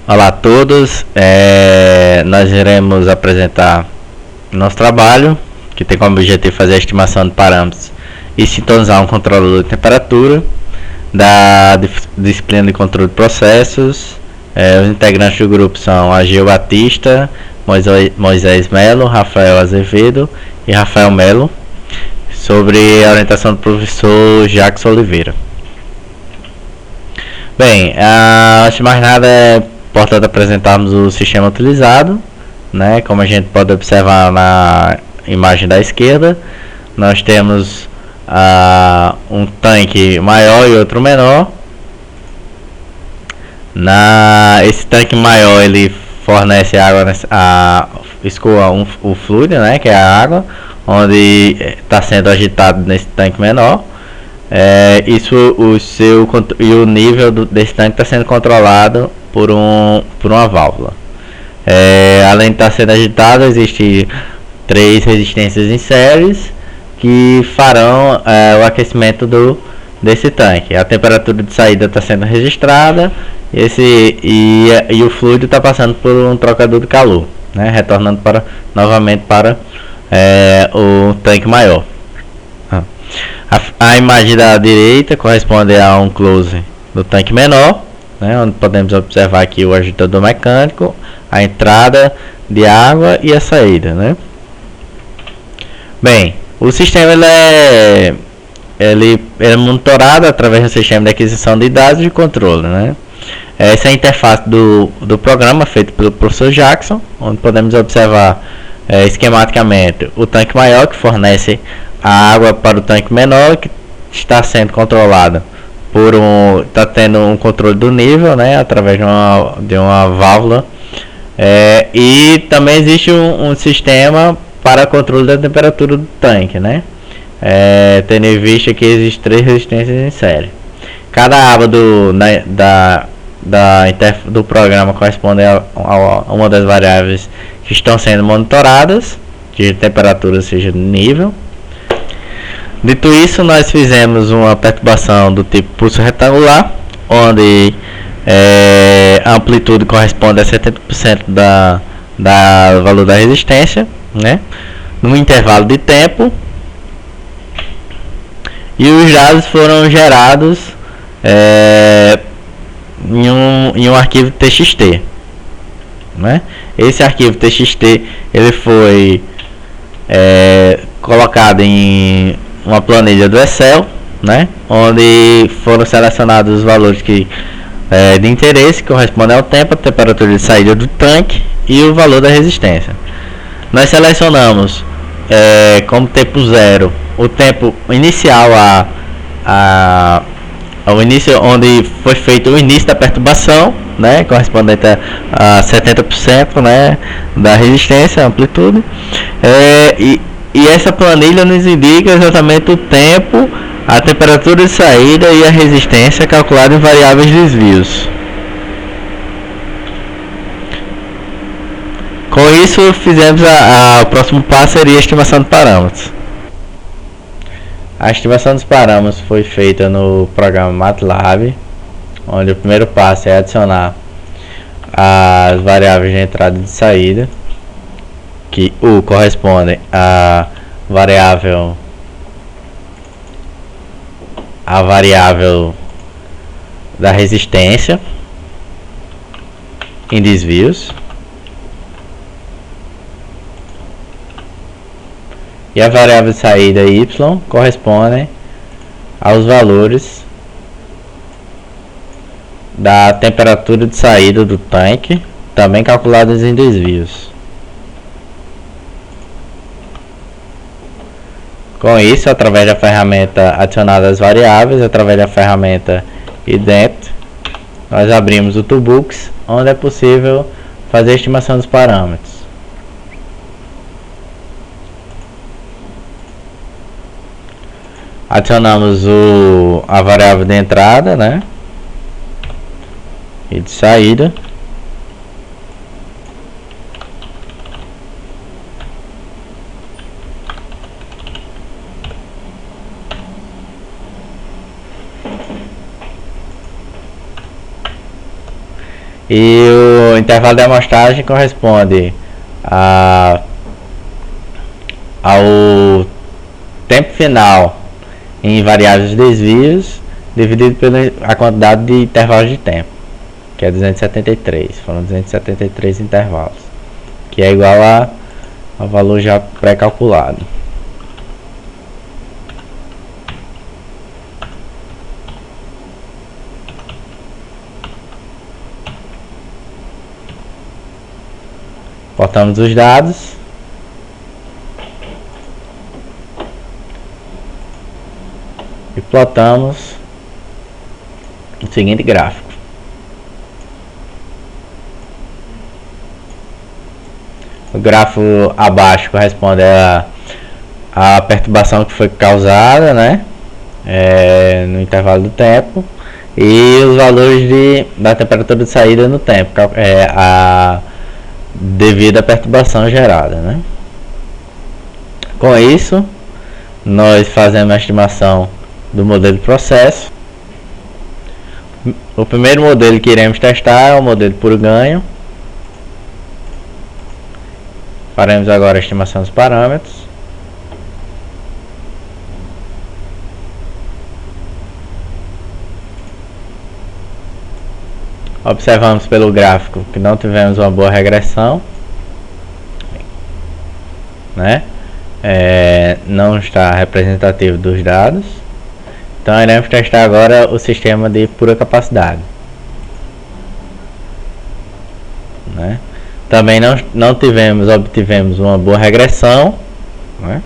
Olá a todos, nós iremos apresentar nosso trabalho, que tem como objetivo fazer a estimação de parâmetros e sintonizar um controlador de temperatura da disciplina de controle de processos. Os integrantes do grupo são Agil Batista, Moisés Melo, Rafael Azevedo e Rafael Melo, sobre a orientação do professor Jackson Oliveira. Bem, antes de mais nada é importante apresentarmos o sistema utilizado, né? Como a gente pode observar na imagem da esquerda, nós temos um tanque maior e outro menor. Esse tanque maior ele fornece água, escoa o fluido, né? Que é a água, onde está sendo agitado nesse tanque menor. E o nível desse tanque está sendo controlado por uma válvula. Além de estar sendo agitado, existem 3 resistências em séries que farão o aquecimento desse tanque. A temperatura de saída está sendo registrada e o fluido está passando por um trocador de calor, né, retornando novamente para o tanque maior. A imagem da direita corresponde a um close do tanque menor, né, onde podemos observar aqui o agitador mecânico, a entrada de água e a saída, né? Bem, o sistema ele é monitorado através do sistema de aquisição de dados de controle, né? Essa é a interface do programa feito pelo professor Jackson, onde podemos observar esquematicamente o tanque maior, que fornece a água para o tanque menor, que está sendo controlado está tendo um controle do nível, né, através de uma válvula, e também existe um sistema para controle da temperatura do tanque, né, tendo em vista que existem 3 resistências em série. Cada aba do programa corresponde a uma das variáveis que estão sendo monitoradas, de temperatura, seja nível. Dito isso, nós fizemos uma perturbação do tipo pulso retangular, onde a amplitude corresponde a 70% da valor da resistência, né, no intervalo de tempo, e os dados foram gerados em um arquivo TXT, né? Esse arquivo TXT ele foi colocado em uma planilha do Excel, né, onde foram selecionados os valores de interesse, que correspondem ao tempo, a temperatura de saída do tanque e o valor da resistência. Nós selecionamos como tempo zero o tempo inicial ao início, onde foi feito o início da perturbação, né, correspondente a 70%, né, da resistência, amplitude, e essa planilha nos indica exatamente o tempo, a temperatura de saída e a resistência calculada em variáveis desvios. Com isso, fizemos o próximo passo seria a estimação de parâmetros. A estimação dos parâmetros foi feita no programa MATLAB, onde o primeiro passo é adicionar as variáveis de entrada e de saída, que corresponde à variável da resistência em desvios, e a variável de saída y corresponde aos valores da temperatura de saída do tanque, também calculados em desvios. Com isso, através da ferramenta adicionada às variáveis, através da ferramenta ident, nós abrimos o Toolbox, onde é possível fazer a estimação dos parâmetros. Adicionamos a variável de entrada, né, e de saída. E o intervalo de amostragem corresponde ao tempo final em variáveis de desvios dividido pela quantidade de intervalos de tempo, que é 273. Foram 273 intervalos, que é igual ao valor já pré-calculado. Botamos os dados. E plotamos o seguinte gráfico. O gráfico abaixo corresponde a perturbação que foi causada, né, no intervalo do tempo, e os valores da temperatura de saída no tempo, devido à perturbação gerada, né. Com isso, nós fazemos a estimação do modelo de processo. O primeiro modelo que iremos testar é o modelo por ganho. Faremos agora a estimação dos parâmetros. Observamos pelo gráfico que não tivemos uma boa regressão, né? Não está representativo dos dados. Então iremos testar agora o sistema de pura capacidade, né? Também obtivemos uma boa regressão, né?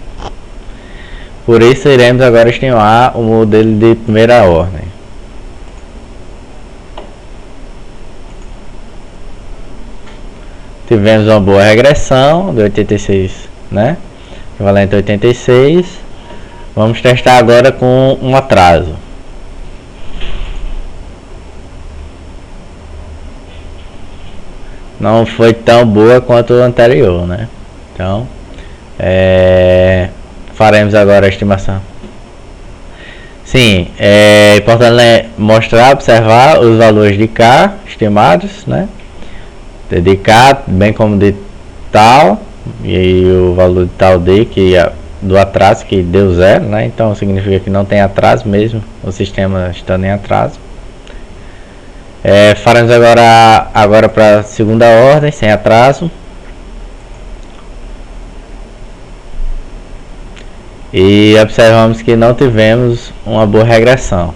Por isso iremos agora estimar o modelo de primeira ordem. Tivemos uma boa regressão de 86, né? Equivalente a 86. Vamos testar agora com um atraso. Não foi tão boa quanto o anterior, né? Então, faremos agora a estimação. Sim, é importante mostrar, observar os valores de K estimados, né? De K, bem como de tal, e o valor de tal D, que do atraso, que deu 0, né? Então significa que não tem atraso mesmo, o sistema estando em atraso. Faremos agora para a segunda ordem, sem atraso. E observamos que não tivemos uma boa regressão.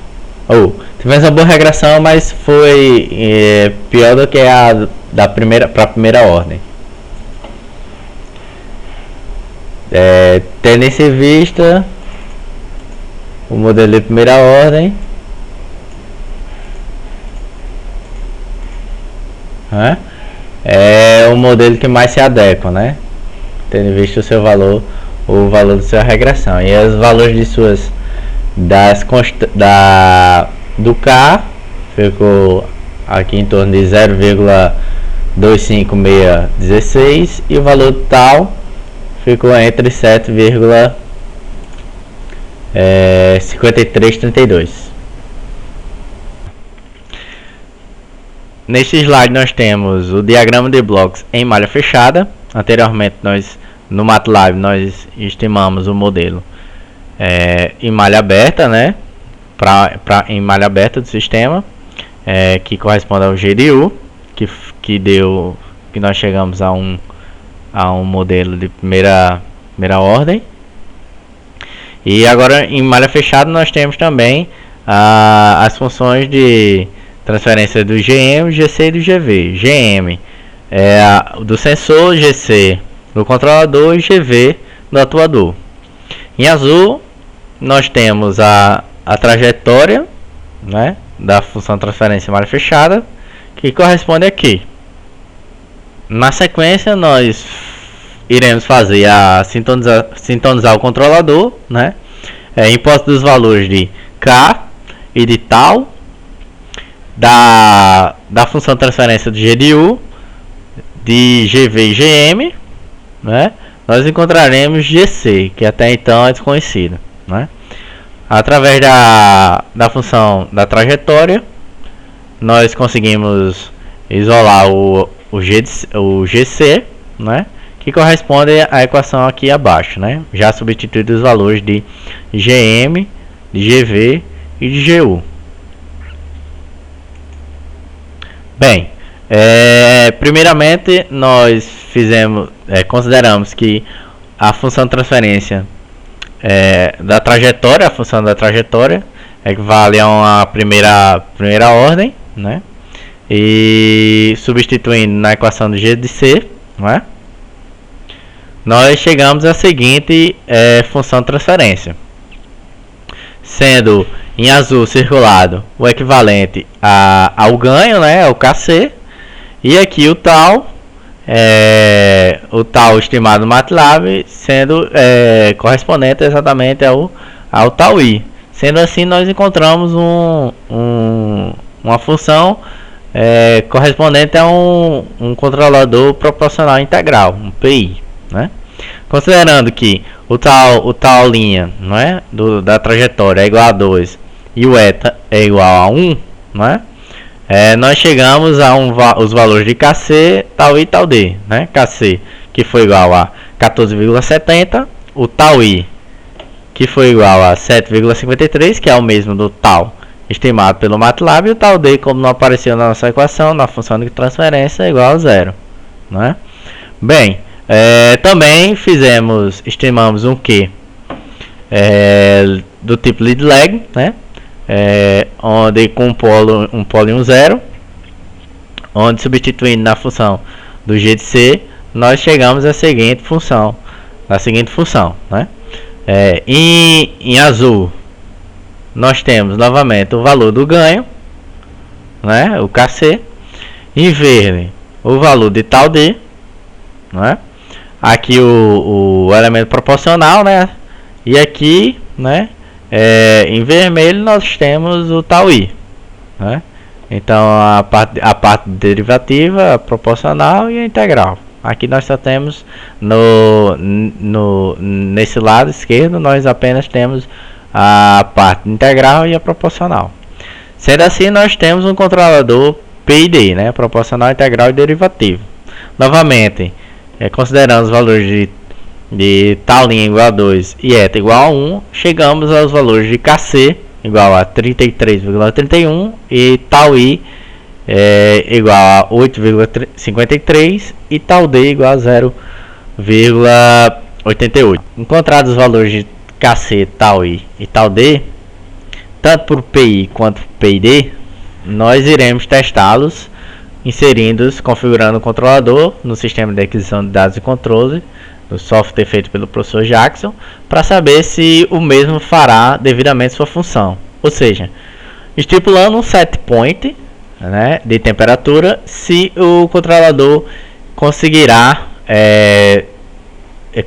Tivemos uma boa regressão, mas foi pior do que a da primeira para a primeira ordem. Tendo isso em vista, o modelo de primeira ordem é o modelo que mais se adequa, né? Tendo em vista o valor de sua regressão, e os valores de suas do K ficou aqui em torno de 0,25616 e o valor tal ficou entre 7,5332. Neste slide nós temos o diagrama de blocos em malha fechada. Anteriormente no MATLAB nós estimamos o modelo em malha aberta, né? Em malha aberta do sistema, que corresponde ao GDU, que nós chegamos a um modelo de primeira ordem. E agora em malha fechada nós temos também as funções de transferência do GM, GC e do GV. GM do sensor, GC do controlador e GV do atuador. Em azul nós temos a trajetória, né, da função de transferência malha fechada, que corresponde aqui. Na sequência nós iremos fazer sintonizar o controlador, né, imposto dos valores de K e de tal da função de transferência do GDU, de GV e GM, né? Nós encontraremos GC, que até então é desconhecido, né? Através da função da trajetória, nós conseguimos isolar o GC, né, que corresponde à equação aqui abaixo, né, já substituído os valores de GM, de GV e de GU. Bem, primeiramente nós consideramos que a função de transferência da trajetória, a função da trajetória equivale a uma primeira ordem, né? E substituindo na equação do G de C, né? Nós chegamos à seguinte função de transferência, sendo em azul circulado o equivalente ao ganho, né, ao KC, e aqui o tal estimado no MATLAB sendo correspondente exatamente ao tal I. Sendo assim, nós encontramos uma função correspondente a um controlador proporcional integral, um PI, né? Considerando que o tal linha, não é, da trajetória é igual a 2 e o eta é igual a 1, não é? Nós chegamos a os valores de KC, tal I e tal D, né? KC que foi igual a 14,70, o tal I que foi igual a 7,53, que é o mesmo do tal estimado pelo MATLAB, e o tal D, como não apareceu na nossa equação, na função de transferência, é igual a 0, né? Bem, também estimamos um Q do tipo lead lag, né? Onde com um polo e um zero, onde substituindo na função do G de C, nós chegamos à seguinte função, né? Em azul nós temos novamente o valor do ganho, né? O KC. Em verde o valor de tal D, né? Aqui o elemento proporcional, né? E aqui, né, em vermelho nós temos o tal I, né? Então a parte derivativa, a proporcional e a integral. Aqui nós só temos nesse lado esquerdo, nós apenas temos a parte integral e a proporcional. Sendo assim, nós temos um controlador PID, né, proporcional, integral e derivativo. Novamente, considerando os valores de tal linha igual a 2 e eta igual a 1, chegamos aos valores de KC igual a 33,31 e tal I igual a 8,53 e tal D igual a 0,88. Encontrados os valores de KC, tal I e tal D, tanto por PI quanto por PID, nós iremos testá-los configurando o controlador no sistema de aquisição de dados e controle, no software feito pelo professor Jackson, para saber se o mesmo fará devidamente sua função. Ou seja, estipulando um set point, né, de temperatura, se o controlador conseguirá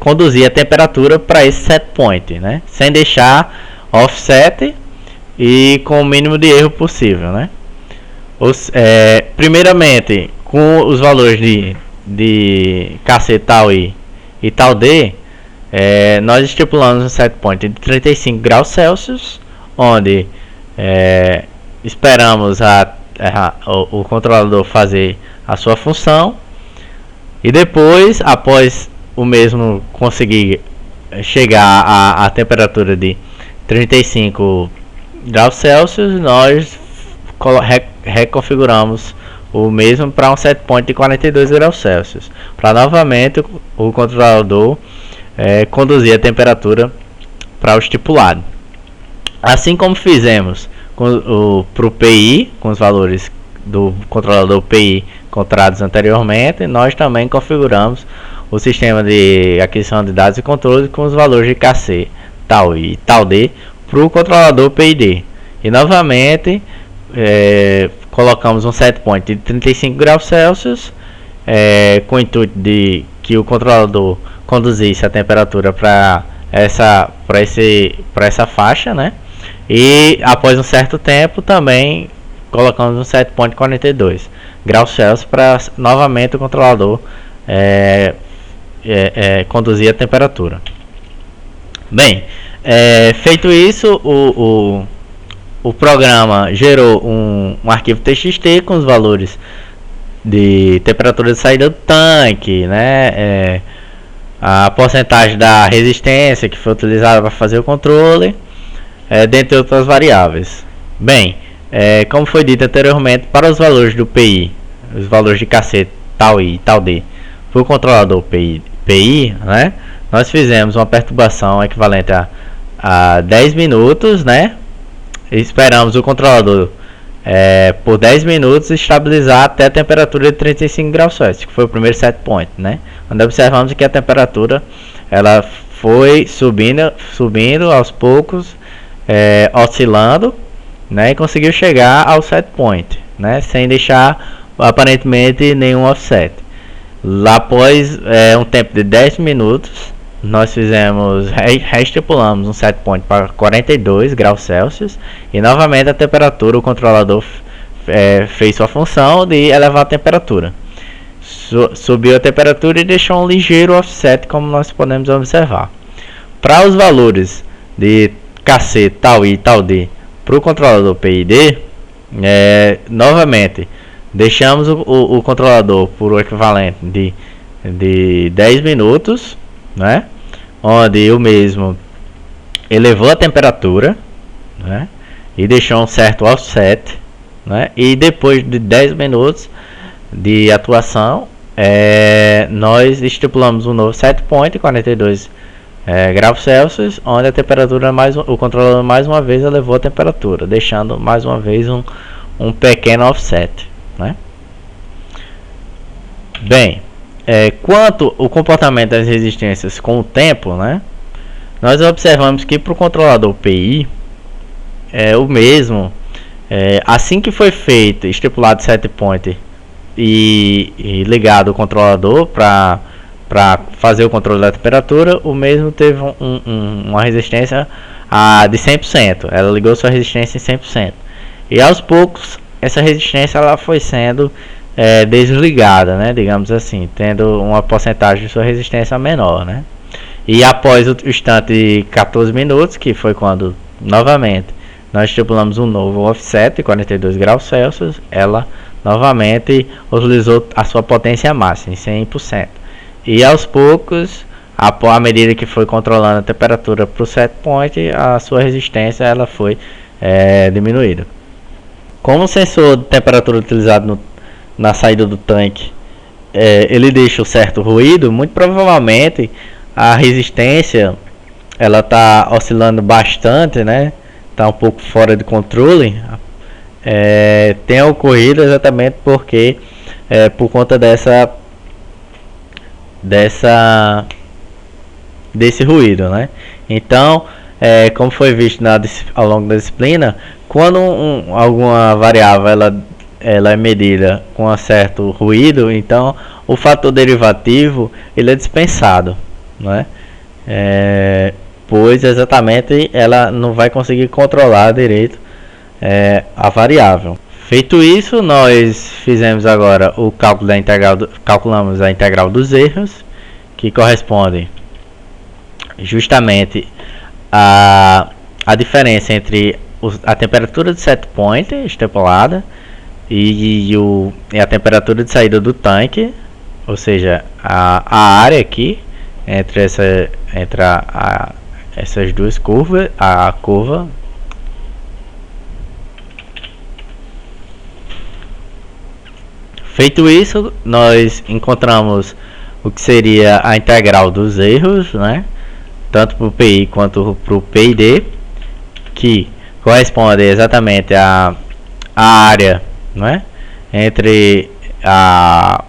conduzir a temperatura para esse set point, né, sem deixar offset e com o mínimo de erro possível, né. Primeiramente, com os valores de KC, tal I e tal D, nós estipulamos um set point de 35 graus Celsius, onde esperamos o controlador fazer a sua função, e depois, após o mesmo conseguir chegar à temperatura de 35 graus Celsius, nós reconfiguramos o mesmo para um set point de 42 graus Celsius, para novamente o controlador conduzir a temperatura para o estipulado. Assim como fizemos para o PI, com os valores do controlador PI encontrados anteriormente, nós também configuramos o sistema de aquisição de dados e controle com os valores de KC, tal I e tal D para o controlador PID. E novamente colocamos um set point de 35 graus Celsius, com o intuito de que o controlador conduzisse a temperatura para essa faixa, né? E após um certo tempo também colocamos um set point de 42 graus Celsius para novamente o controlador conduzir a temperatura. Bem, feito isso, o programa gerou um arquivo TXT com os valores de temperatura de saída do tanque, né? A porcentagem da resistência que foi utilizada para fazer o controle, dentre outras variáveis. Bem, como foi dito anteriormente, para os valores do PI, os valores de KC tal I e tal D, para o controlador PI, né? Nós fizemos uma perturbação equivalente a 10 minutos, né? Esperamos o controlador por 10 minutos estabilizar até a temperatura de 35 graus Celsius, que foi o primeiro set point, né? Onde observamos que a temperatura ela foi subindo aos poucos, oscilando, né? E conseguiu chegar ao set point, né? Sem deixar aparentemente nenhum offset. Lá após um tempo de 10 minutos, nós reestipulamos um set point para 42 graus Celsius e novamente a temperatura, o controlador fez sua função de elevar a temperatura. Subiu a temperatura e deixou um ligeiro offset, como nós podemos observar. Para os valores de KC, tal I e tal D para o controlador PID, novamente deixamos o controlador por o equivalente de 10 minutos, né? Onde o mesmo elevou a temperatura, né? E deixou um certo offset, né? E depois de 10 minutos de atuação, nós estipulamos um novo set point, 42 graus Celsius, onde a temperatura o controlador mais uma vez elevou a temperatura, deixando mais uma vez um pequeno offset, né? Bem, quanto ao comportamento das resistências com o tempo, né? Nós observamos que para o controlador PI o mesmo, assim que foi feito, estipulado set point e ligado o controlador para fazer o controle da temperatura, o mesmo teve uma resistência de 100%. Ela ligou sua resistência em 100%. E aos poucos, essa resistência ela foi sendo desligada, né? Digamos assim, tendo uma porcentagem de sua resistência menor, né? E após o instante de 14 minutos, que foi quando, novamente, nós estipulamos um novo offset de 42 graus Celsius, ela novamente utilizou a sua potência máxima, em 100%. E aos poucos, à medida que foi controlando a temperatura para o set point, a sua resistência ela foi diminuída. Como o sensor de temperatura utilizado na saída do tanque ele deixa um certo ruído, muito provavelmente a resistência ela está oscilando bastante, né? Está um pouco fora de controle. Tem ocorrido exatamente porque por conta desse ruído, né? Então, como foi visto ao longo da disciplina, quando alguma variável ela é medida com um certo ruído, então o fator derivativo ele é dispensado, né? Pois exatamente ela não vai conseguir controlar direito a variável. Feito isso, nós fizemos agora o cálculo da integral, calculamos a integral dos erros, que corresponde justamente a diferença entre a temperatura de set point estipulada e a temperatura de saída do tanque, ou seja, a área aqui entre essas duas curvas, a curva. Feito isso, nós encontramos o que seria a integral dos erros, né? Tanto para o PI quanto para o PID, que corresponde exatamente à área, né? Entre a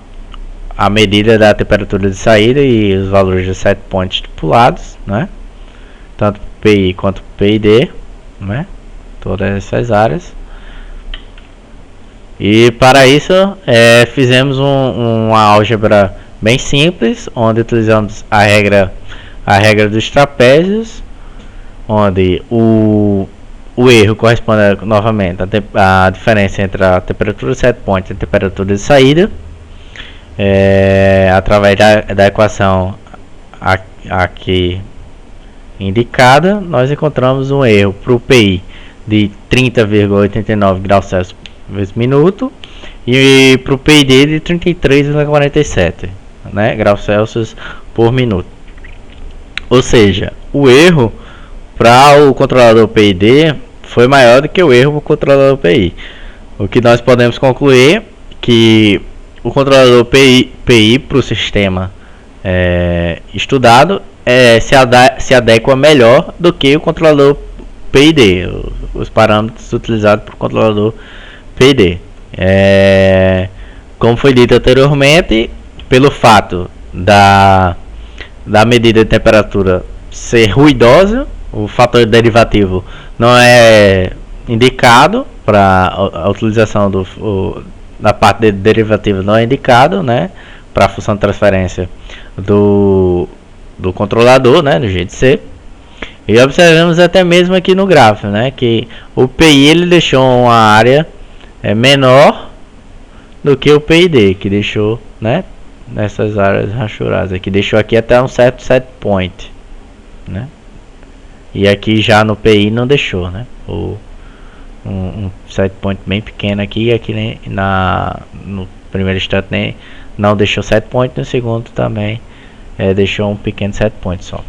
medida da temperatura de saída e os valores de set point estipulados, né? Tanto para o PI quanto para o PID, né? Todas essas áreas. E para isso fizemos uma álgebra bem simples, onde utilizamos a regra dos trapézios, onde o erro corresponde novamente à diferença entre a temperatura de set point e a temperatura de saída, através da equação aqui indicada. Nós encontramos um erro para o PI de 30,89 graus Celsius minuto e para o PID de 33,47, né, graus Celsius por minuto. Ou seja, o erro para o controlador PID foi maior do que o erro para o controlador PI. O que nós podemos concluir que o controlador PI para o sistema estudado se adequa melhor do que o controlador PID, os parâmetros utilizados para o controlador PID. Como foi dito anteriormente, pelo fato da medida de temperatura ser ruidosa, o fator derivativo não é indicado para a utilização da parte de derivativa, não é indicado, né, para a função de transferência do controlador, né, do jeito de ser. E observamos até mesmo aqui no gráfico, né, que o PI ele deixou uma área menor do que o PID, que deixou, né, nessas áreas rachuradas aqui, deixou aqui até um certo set point, né, e aqui já no PI não deixou, né, um set point bem pequeno aqui, aqui no primeiro instante nem não deixou set point, no segundo também deixou um pequeno set point só.